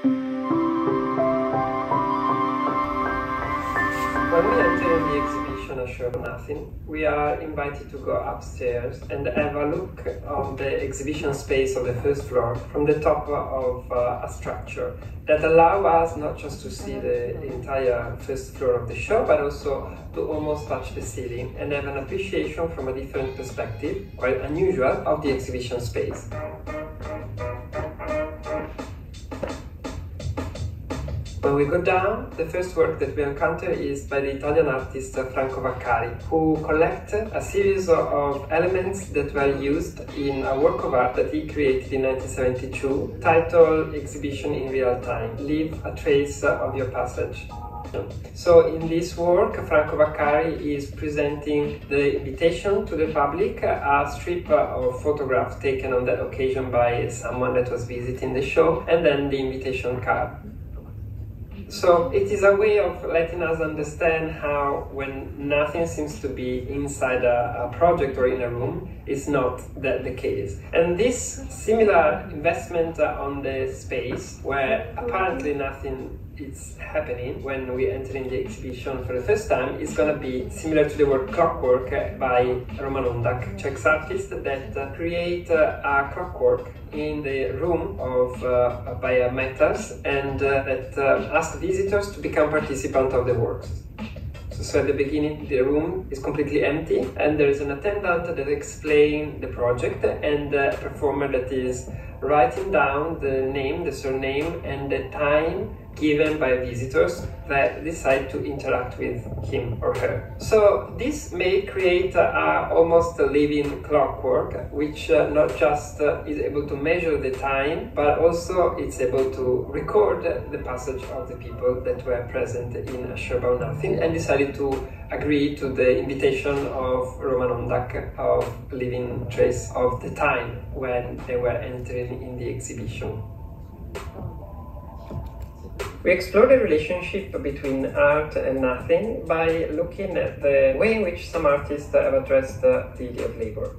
When we enter in the exhibition A Show of Nothing, we are invited to go upstairs and have a look on the exhibition space of the first floor from the top of a structure that allow us not just to see the entire first floor of the show, but also to almost touch the ceiling and have an appreciation from a different perspective, quite unusual, of the exhibition space. When we go down, the first work that we encounter is by the Italian artist Franco Bakari, who collected a series of elements that were used in a work of art that he created in 1972, titled Exhibition in Real Time, Leave a Trace of Your Passage. So in this work, Franco Bakari is presenting the invitation to the public, a strip of photographs taken on that occasion by someone that was visiting the show, and then the invitation card. So it is a way of letting us understand how when nothing seems to be inside a project or in a room, it's not that the case. And this similar investment on the space, where apparently nothing is happening when we enter in the exhibition for the first time, is going to be similar to the work Clockwork by Roman Ondak, Czech artist that create a clockwork in the room of biometers and that ask visitors to become participants of the works. So at the beginning, the room is completely empty, and there is an attendant that explains the project and a performer that is writing down the name, the surname, and the time given by visitors that decide to interact with him or her. So this may create almost a living clockwork, which not just is able to measure the time, but also it's able to record the passage of the people that were present in A Show About Nothing and decided to agree to the invitation of Roman Ondak of leaving trace of the time when they were entering in the exhibition. We explore the relationship between art and nothing by looking at the way in which some artists have addressed the idea of labor.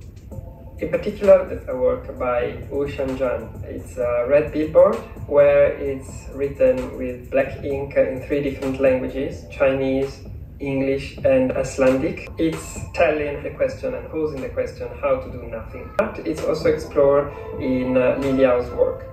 In particular, a work by Wu Xianzhan. It's a red billboard where it's written with black ink in 3 different languages: Chinese, English and Icelandic. It's telling the question and posing the question how to do nothing. It's also explored in Li Liao's work.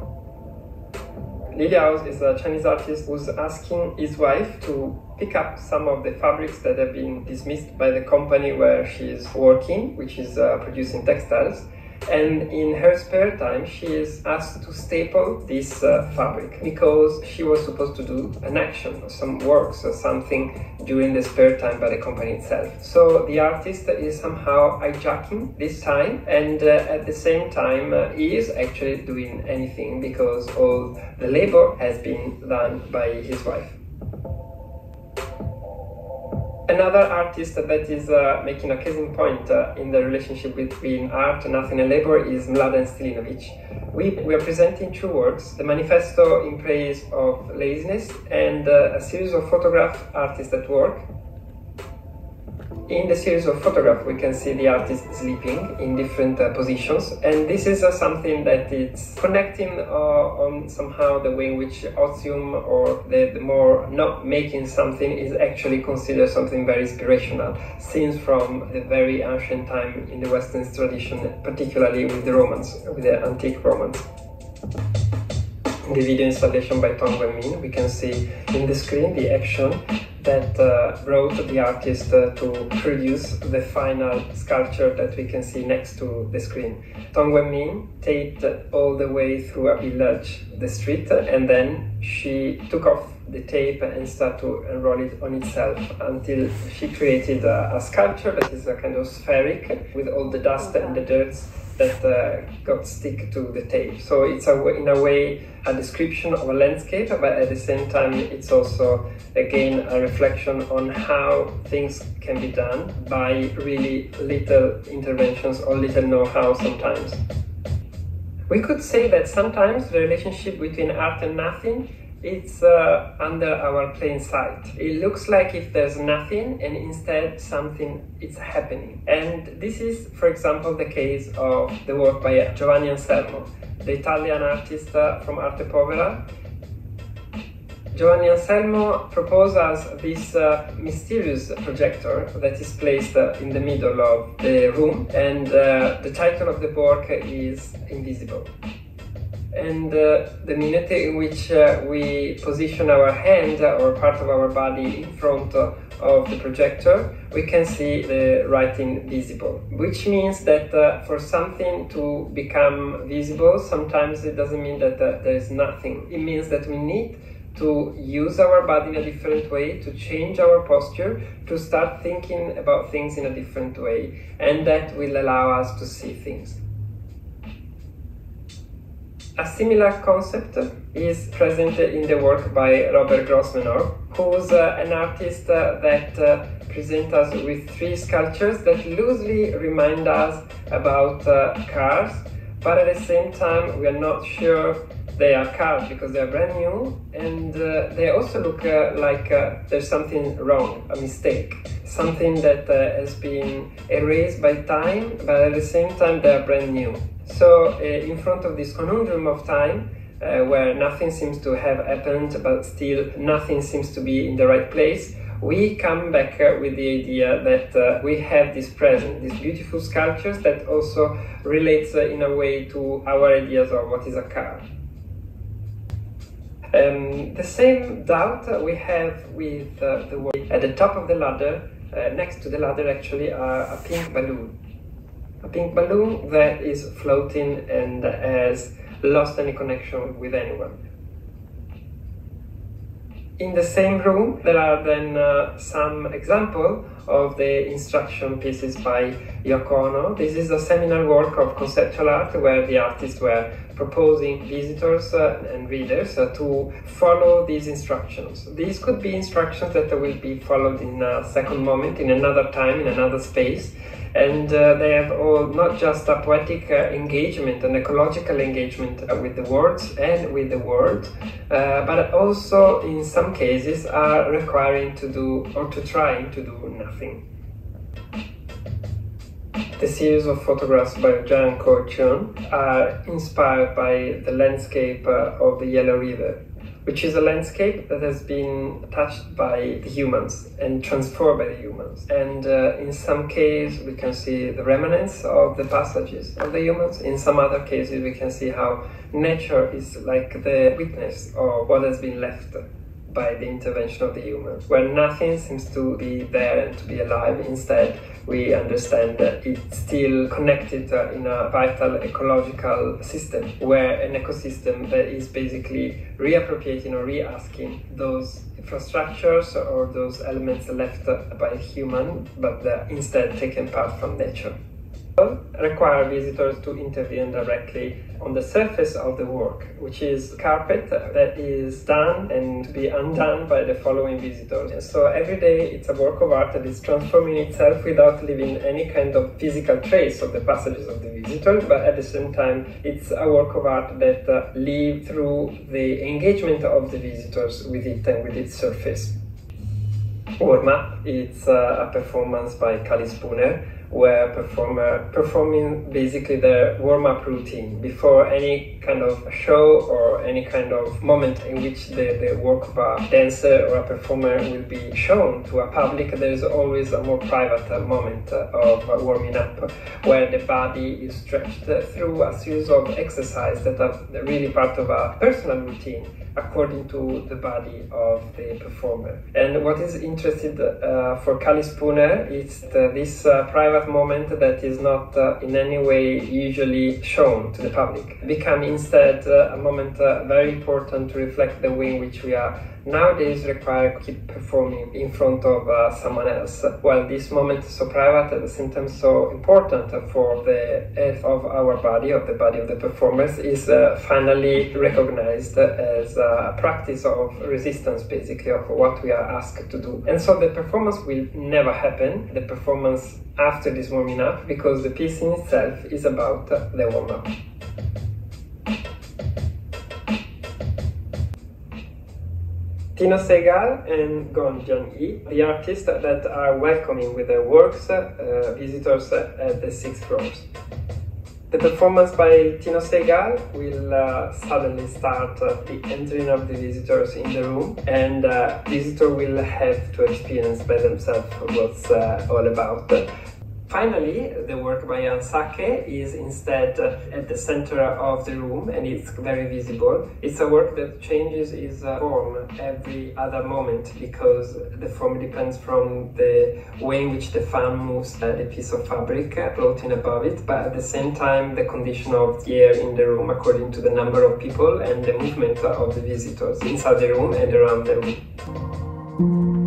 Li Liao is a Chinese artist who's asking his wife to pick up some of the fabrics that have been dismissed by the company where she is working, which is producing textiles. And in her spare time, she is asked to staple this fabric because she was supposed to do an action, some works or something during the spare time by the company itself. So the artist is somehow hijacking this time, and at the same time he is actually doing anything because all the labor has been done by his wife. Another artist that is making a casing point in the relationship between art, nothing and labor is Mladen Stilinovic. We are presenting 2 works, the manifesto in praise of laziness and a series of photograph artists at work. In the series of photographs, we can see the artist sleeping in different positions, and this is something that it's connecting on somehow the way in which otium or the more not making something is actually considered something very inspirational, scenes from the very ancient time in the Western tradition, particularly with the Romans, with the antique Romans. In the video installation by Tong Wen-min, we can see in the screen the action that brought the artist to produce the final sculpture that we can see next to the screen. Tong Wen-min taped all the way through a village, the street, and then she took off the tape and started to unroll it on itself until she created a sculpture that is a kind of spheric with all the dust and the dirt that got stick to the tape. So it's in a way a description of a landscape, but at the same time it's also again a reflection on how things can be done by really little interventions or little know-how sometimes. We could say that sometimes the relationship between art and nothing, it's under our plain sight. It looks like if there's nothing and instead something is happening. And this is, for example, the case of the work by Giovanni Anselmo, the Italian artist from Arte Povera. Giovanni Anselmo proposed us this mysterious projector that is placed in the middle of the room, and the title of the work is Invisible. And the minute in which we position our hand or part of our body in front of the projector, we can see the writing visible, which means that for something to become visible, sometimes it doesn't mean that there is nothing. It means that we need to use our body in a different way, to change our posture, to start thinking about things in a different way, and that will allow us to see things. A similar concept is present in the work by Robert Grossman, who's an artist that presents us with three sculptures that loosely remind us about cars, but at the same time we are not sure they are cars because they are brand new, and they also look like there's something wrong, a mistake, something that has been erased by time, but at the same time they are brand new. So in front of this conundrum of time, where nothing seems to have happened, but still nothing seems to be in the right place, we come back with the idea that we have this present, these beautiful sculptures that also relates in a way to our ideas of what is a car. The same doubt we have with the word at the top of the ladder, next to the ladder actually, a pink balloon. A pink balloon that is floating and has lost any connection with anyone. In the same room, there are then some examples of the instruction pieces by Yoko Ono. This is a seminal work of conceptual art where the artists were proposing visitors and readers to follow these instructions. These could be instructions that will be followed in a second moment, in another time, in another space. And they have all not just a poetic engagement, an ecological engagement with the words and with the world, but also in some cases are requiring to do or to trying to do nothing. The series of photographs by Jean Cauchon are inspired by the landscape of the Yellow River, which is a landscape that has been touched by the humans and transformed by the humans. And in some cases we can see the remnants of the passages of the humans. In some other cases we can see how nature is like the witness of what has been left by the intervention of the humans, where nothing seems to be there and to be alive. Instead, we understand that it's still connected in a vital ecological system, where an ecosystem that is basically reappropriating or re-asking those infrastructures or those elements left by human, but instead taken part from nature. Require visitors to intervene directly on the surface of the work, which is carpet that is done and to be undone by the following visitors. So every day it's a work of art that is transforming itself without leaving any kind of physical trace of the passages of the visitors, but at the same time it's a work of art that lives through the engagement of the visitors with it and with its surface. Warm Up, it's a performance by Kali Spooner, where performer performing basically their warm-up routine before any kind of show or any kind of moment in which the work of a dancer or a performer will be shown to a public. There is always a more private moment of warming up, where the body is stretched through a series of exercises that are really part of a personal routine according to the body of the performer. And what is interesting for Kali Spooner is this private moment that is not in any way usually shown to the public, become instead a moment very important to reflect the way in which we are nowadays required to keep performing in front of someone else. While this moment is so private, at the same time so important for the health of our body, of the body of the performers, is finally recognized as a practice of resistance, basically, of what we are asked to do. And so the performance will never happen, the performance after this warming up, because the piece in itself is about the warm-up. Tino, Segal and Gonzoni, the artists that are welcoming with their works visitors at the 6th floors. The performance by Tino Segal will suddenly start the entering of the visitors in the room, and visitors will have to experience by themselves what's all about. Finally, the work by Ansake is instead at the center of the room, and it's very visible. It's a work that changes its form every other moment because the form depends from the way in which the fan moves the piece of fabric floating above it, but at the same time the condition of the air in the room according to the number of people and the movement of the visitors inside the room and around the room.